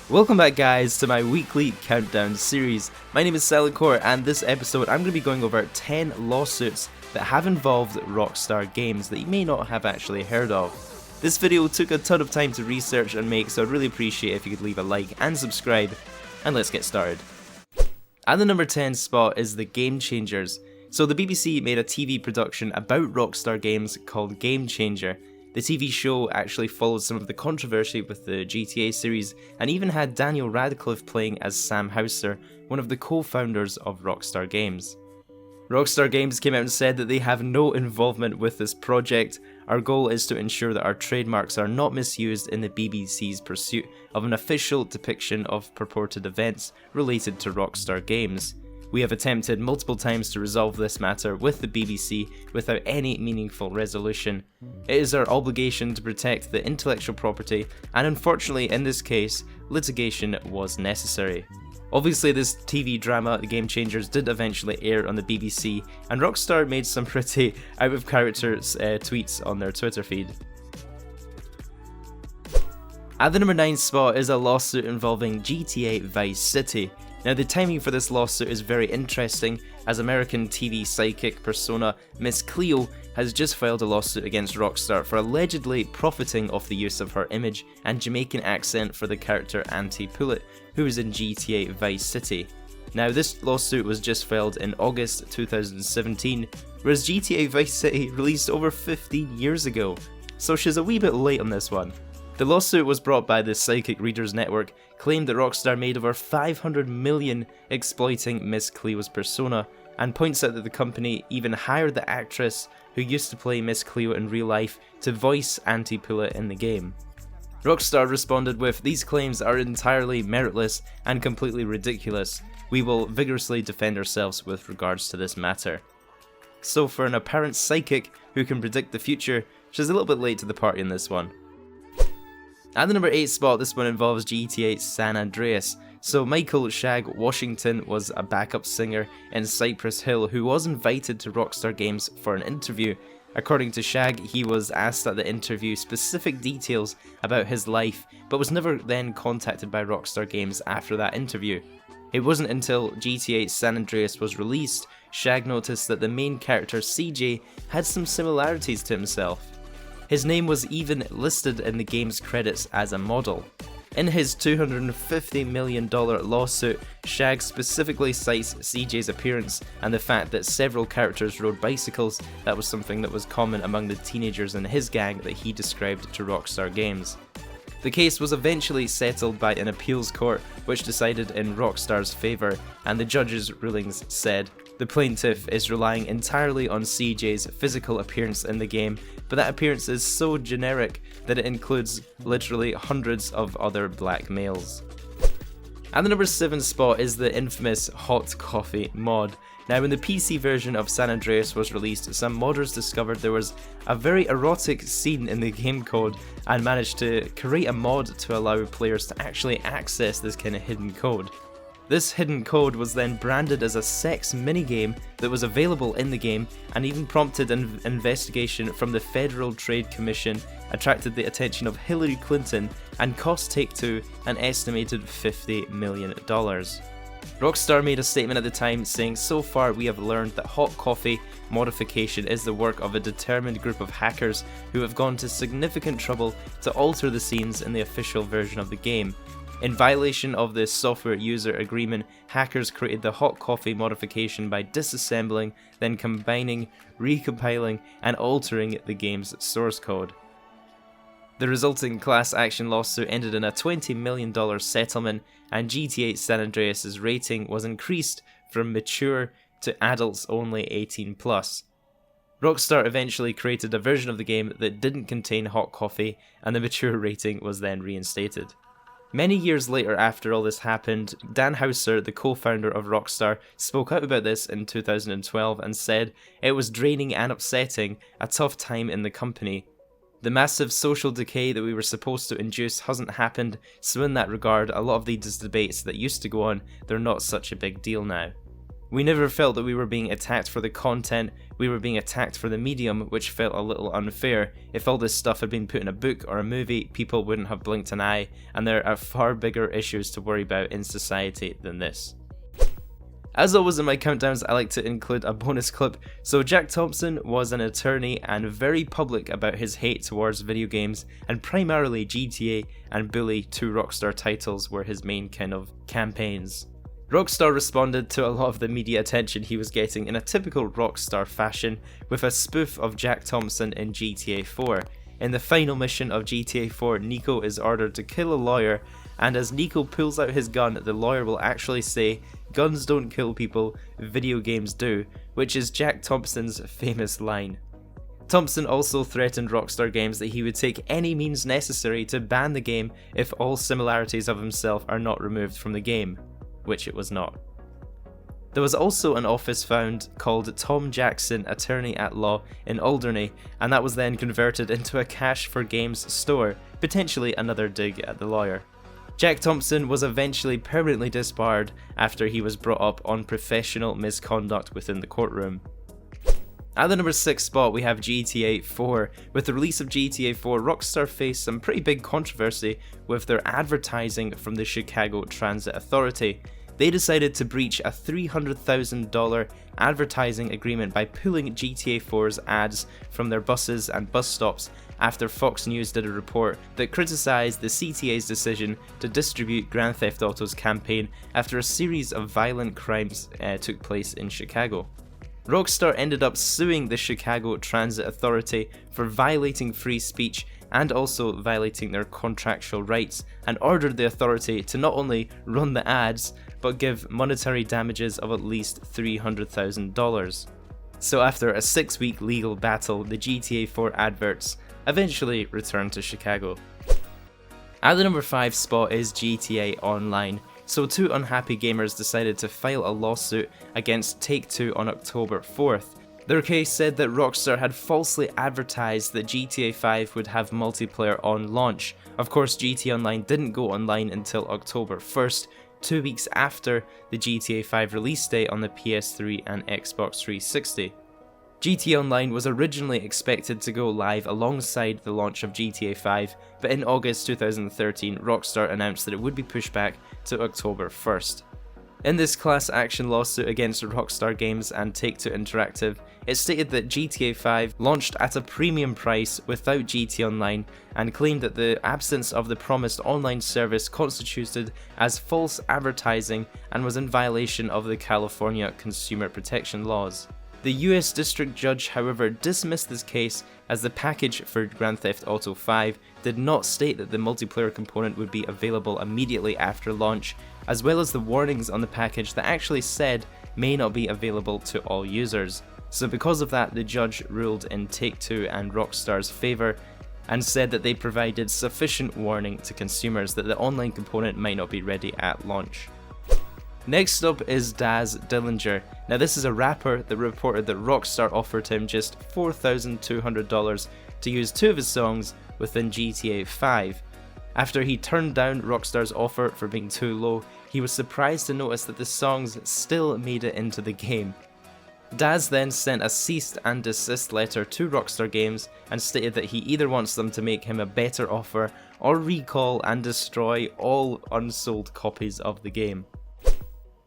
Welcome back guys to my weekly countdown series. My name is Silentcore and this episode I'm going to be going over 10 lawsuits that have involved Rockstar Games that you may not have actually heard of. This video took a ton of time to research and make, so I'd really appreciate if you could leave a like and subscribe, and let's get started. At the number 10 spot is the Gamechangers. So the BBC made a TV production about Rockstar Games called Gamechanger. The TV show actually followed some of the controversy with the GTA series and even had Daniel Radcliffe playing as Sam Houser, one of the co-founders of Rockstar Games. Rockstar Games came out and said that they have no involvement with this project. Our goal is to ensure that our trademarks are not misused in the BBC's pursuit of an official depiction of purported events related to Rockstar Games. We have attempted multiple times to resolve this matter with the BBC without any meaningful resolution. It is our obligation to protect the intellectual property, and unfortunately in this case, litigation was necessary. Obviously this TV drama, The Gamechangers, did eventually air on the BBC, and Rockstar made some pretty out of character tweets on their Twitter feed. At the number 9 spot is a lawsuit involving GTA Vice City. Now the timing for this lawsuit is very interesting, as American TV psychic persona Miss Cleo has just filed a lawsuit against Rockstar for allegedly profiting off the use of her image and Jamaican accent for the character AUNTIE, who is in GTA Vice City. Now this lawsuit was just filed in August 2017, whereas GTA Vice City released over 15 years ago, so she's a wee bit late on this one. The lawsuit was brought by the Psychic Readers Network, claimed that Rockstar made over $500 million exploiting Miss Cleo's persona, and points out that the company even hired the actress who used to play Miss Cleo in real life to voice AUNTIE in the game. Rockstar responded with, "These claims are entirely meritless and completely ridiculous. We will vigorously defend ourselves with regards to this matter." So for an apparent psychic who can predict the future, she's a little bit late to the party in this one. At the number 8 spot, this one involves GTA San Andreas. So Michael "Shagg" Washington was a backup singer in Cypress Hill who was invited to Rockstar Games for an interview. According to Shagg, he was asked at the interview specific details about his life, but was never then contacted by Rockstar Games after that interview. It wasn't until GTA San Andreas was released, Shagg noticed that the main character CJ had some similarities to himself. His name was even listed in the game's credits as a model. In his $250 million lawsuit, Shagg specifically cites CJ's appearance and the fact that several characters rode bicycles. That was something that was common among the teenagers in his gang that he described to Rockstar Games. The case was eventually settled by an appeals court, which decided in Rockstar's favour, and the judge's rulings said, "The plaintiff is relying entirely on CJ's physical appearance in the game, but that appearance is so generic that it includes literally hundreds of other black males." At the number 7 spot is the infamous hot coffee mod. Now when the PC version of San Andreas was released, some modders discovered there was a very erotic scene in the game code and managed to create a mod to allow players to actually access this kind of hidden code. This hidden code was then branded as a sex minigame that was available in the game, and even prompted an investigation from the Federal Trade Commission, attracted the attention of Hillary Clinton, and cost Take-Two an estimated $50 million. Rockstar made a statement at the time saying, "So far we have learned that hot coffee modification is the work of a determined group of hackers who have gone to significant trouble to alter the scenes in the official version of the game. In violation of the software user agreement, hackers created the hot coffee modification by disassembling, then combining, recompiling, and altering the game's source code." The resulting class action lawsuit ended in a $20 million settlement, and GTA San Andreas' rating was increased from mature to adults only 18+. Rockstar eventually created a version of the game that didn't contain hot coffee, and the mature rating was then reinstated. Many years later after all this happened, Dan Houser, the co-founder of Rockstar, spoke out about this in 2012 and said, "It was draining and upsetting, a tough time in the company. The massive social decay that we were supposed to induce hasn't happened, so in that regard, a lot of these debates that used to go on, they're not such a big deal now." We never felt that we were being attacked for the content, we were being attacked for the medium, which felt a little unfair. If all this stuff had been put in a book or a movie, people wouldn't have blinked an eye, and there are far bigger issues to worry about in society than this. As always in my countdowns, I like to include a bonus clip. So Jack Thomson was an attorney and very public about his hate towards video games, and primarily GTA and Bully, two Rockstar titles, were his main kind of campaigns. Rockstar responded to a lot of the media attention he was getting in a typical Rockstar fashion, with a spoof of Jack Thomson in GTA 4. In the final mission of GTA 4, Nico is ordered to kill a lawyer, and as Nico pulls out his gun, the lawyer will actually say, "Guns don't kill people, video games do," which is Jack Thompson's famous line. Thomson also threatened Rockstar Games that he would take any means necessary to ban the game if all similarities of himself are not removed from the game, which it was not. There was also an office found called Tom Jackson Attorney at Law in Alderney, and that was then converted into a Cash for Games store, potentially another dig at the lawyer. Jack Thomson was eventually permanently disbarred after he was brought up on professional misconduct within the courtroom. At the number 6 spot we have GTA 4. With the release of GTA 4, Rockstar faced some pretty big controversy with their advertising from the Chicago Transit Authority. They decided to breach a $300,000 advertising agreement by pulling GTA 4's ads from their buses and bus stops after Fox News did a report that criticised the CTA's decision to distribute Grand Theft Auto's campaign after a series of violent crimes took place in Chicago. Rockstar ended up suing the Chicago Transit Authority for violating free speech and also violating their contractual rights, and ordered the authority to not only run the ads, but give monetary damages of at least $300,000. So after a 6-week legal battle, the GTA 4 adverts eventually returned to Chicago. At the number 5 spot is GTA Online. So two unhappy gamers decided to file a lawsuit against Take-Two on October 4th. Their case said that Rockstar had falsely advertised that GTA 5 would have multiplayer on launch. Of course, GTA Online didn't go online until October 1st, 2 weeks after the GTA 5 release date on the PS3 and Xbox 360. GTA Online was originally expected to go live alongside the launch of GTA 5, but in August 2013, Rockstar announced that it would be pushed back to October 1st. In this class action lawsuit against Rockstar Games and Take-Two Interactive, it stated that GTA 5 launched at a premium price without GTA Online, and claimed that the absence of the promised online service constituted as false advertising and was in violation of the California consumer protection laws. The US District Judge, however, dismissed this case as the package for Grand Theft Auto 5 did not state that the multiplayer component would be available immediately after launch, as well as the warnings on the package that actually said may not be available to all users. So because of that, the judge ruled in Take-Two and Rockstar's favour and said that they provided sufficient warning to consumers that the online component might not be ready at launch. Next up is Daz Dillinger. Now this is a rapper that reported that Rockstar offered him just $4,200 to use 2 of his songs within GTA 5. After he turned down Rockstar's offer for being too low, he was surprised to notice that the songs still made it into the game. Daz then sent a cease and desist letter to Rockstar Games and stated that he either wants them to make him a better offer or recall and destroy all unsold copies of the game.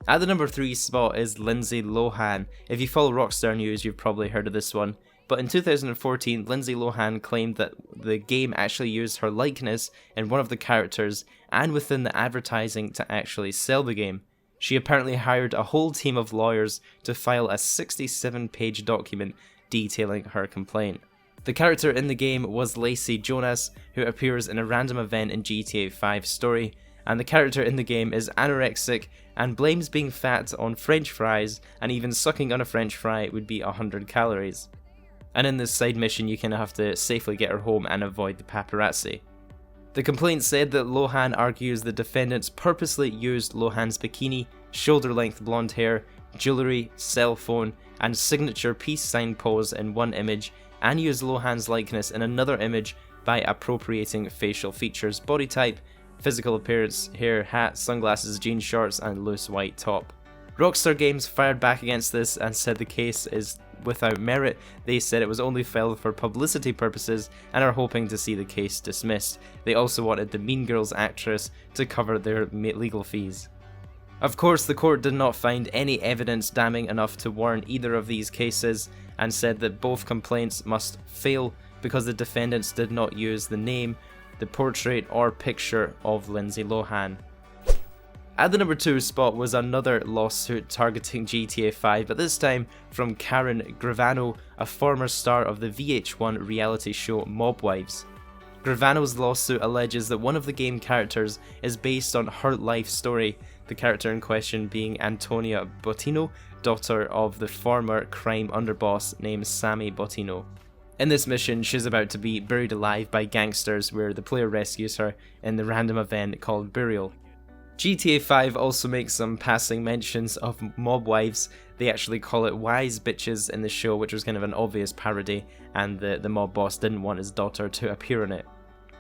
At the number 3 spot is Lindsay Lohan. If you follow Rockstar News, you've probably heard of this one. But in 2014, Lindsay Lohan claimed that the game actually used her likeness in one of the characters and within the advertising to actually sell the game. She apparently hired a whole team of lawyers to file a 67-page document detailing her complaint. The character in the game was Lacey Jonas, who appears in a random event in GTA 5's story, and the character in the game is anorexic and blames being fat on french fries, and even sucking on a french fry would be 100 calories. And in this side mission you kind of have to safely get her home and avoid the paparazzi. The complaint said that Lohan argues the defendants purposely used Lohan's bikini, shoulder-length blonde hair, jewellery, cell phone, and signature peace sign pose in one image, and used Lohan's likeness in another image by appropriating facial features, body type, physical appearance, hair, hat, sunglasses, jean shorts, and loose white top. Rockstar Games fired back against this and said the case is without merit. They said it was only filed for publicity purposes and are hoping to see the case dismissed. They also wanted the Mean Girls actress to cover their legal fees. Of course, the court did not find any evidence damning enough to warrant either of these cases and said that both complaints must fail because the defendants did not use the name, the portrait or picture of Lindsay Lohan. At the number 2 spot was another lawsuit targeting GTA 5, but this time from Karen Gravano, a former star of the VH1 reality show Mob Wives. Gravano's lawsuit alleges that one of the game characters is based on her life story, the character in question being Antonia Bottino, daughter of the former crime underboss named Sammy Bottino. In this mission, she's about to be buried alive by gangsters where the player rescues her in the random event called Burial. GTA 5 also makes some passing mentions of Mob Wives. They actually call it Wise Bitches in the show, which was kind of an obvious parody, and the mob boss didn't want his daughter to appear in it.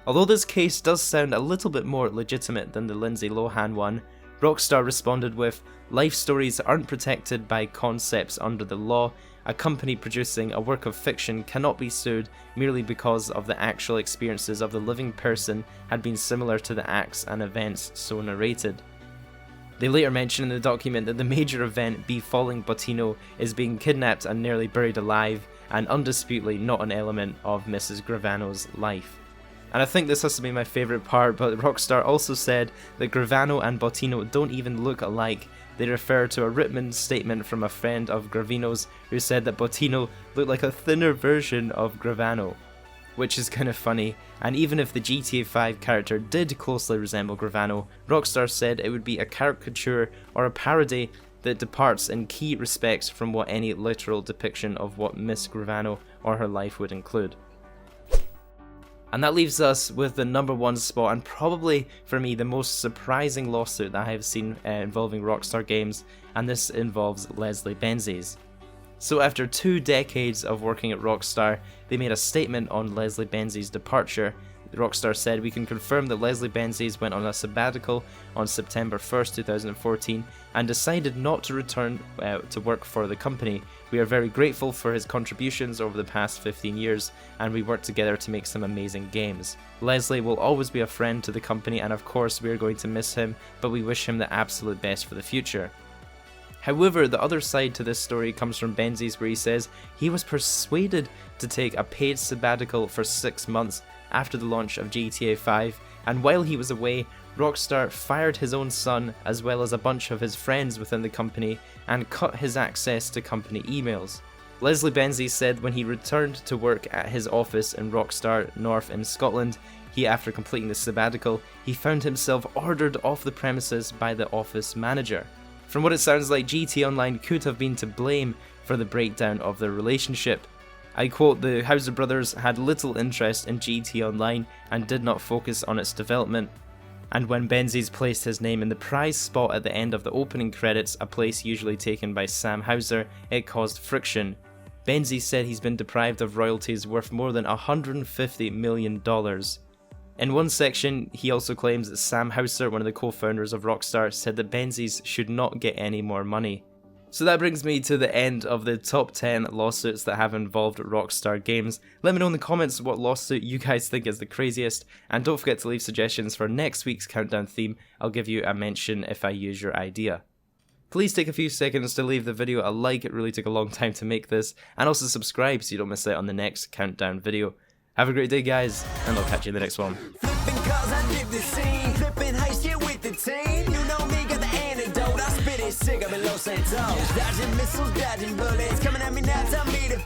Although this case does sound a little bit more legitimate than the Lindsay Lohan one, Rockstar responded with, "Life stories aren't protected by concepts under the law. A company producing a work of fiction cannot be sued merely because of the actual experiences of the living person had been similar to the acts and events so narrated." They later mention in the document that the major event befalling Bottino is being kidnapped and nearly buried alive, and undisputedly not an element of Mrs. Gravano's life. And I think this has to be my favourite part, but Rockstar also said that Gravano and Bottino don't even look alike. They refer to a written statement from a friend of Gravino's who said that Bottino looked like a thinner version of Gravano, which is kind of funny. And even if the GTA 5 character did closely resemble Gravano, Rockstar said it would be a caricature or a parody that departs in key respects from what any literal depiction of what Miss Gravano or her life would include. And that leaves us with the number 1 spot, and probably for me the most surprising lawsuit that I have seen involving Rockstar Games, and this involves Leslie Benzies. So after 2 decades of working at Rockstar, they made a statement on Leslie Benzies' departure. Rockstar said, "We can confirm that Leslie Benzies went on a sabbatical on September 1st, 2014 and decided not to return to work for the company. We are very grateful for his contributions over the past 15 years and we worked together to make some amazing games. Leslie will always be a friend to the company and of course we are going to miss him, but we wish him the absolute best for the future." However, the other side to this story comes from Benzies, where he says he was persuaded to take a paid sabbatical for 6 months after the launch of GTA 5, and while he was away, Rockstar fired his own son as well as a bunch of his friends within the company and cut his access to company emails. Leslie Benzies said when he returned to work at his office in Rockstar North in Scotland, after completing the sabbatical, he found himself ordered off the premises by the office manager. From what it sounds like, GT Online could have been to blame for the breakdown of their relationship. I quote, "The Houser brothers had little interest in GT Online and did not focus on its development. And when Benzies placed his name in the prize spot at the end of the opening credits, a place usually taken by Sam Houser, it caused friction. Benzies said he's been deprived of royalties worth more than $150 million. In one section, he also claims that Sam Houser, one of the co-founders of Rockstar, said that Benzies should not get any more money." So that brings me to the end of the top 10 lawsuits that have involved Rockstar Games. Let me know in the comments what lawsuit you guys think is the craziest, and don't forget to leave suggestions for next week's countdown theme. I'll give you a mention if I use your idea. Please take a few seconds to leave the video a like, it really took a long time to make this, and also subscribe so you don't miss out on the next countdown video. Have a great day guys, and I'll catch you in the next one. Sick, I'm in Los Angeles. Dodging missiles, dodging bullets. Coming at me now, tell me to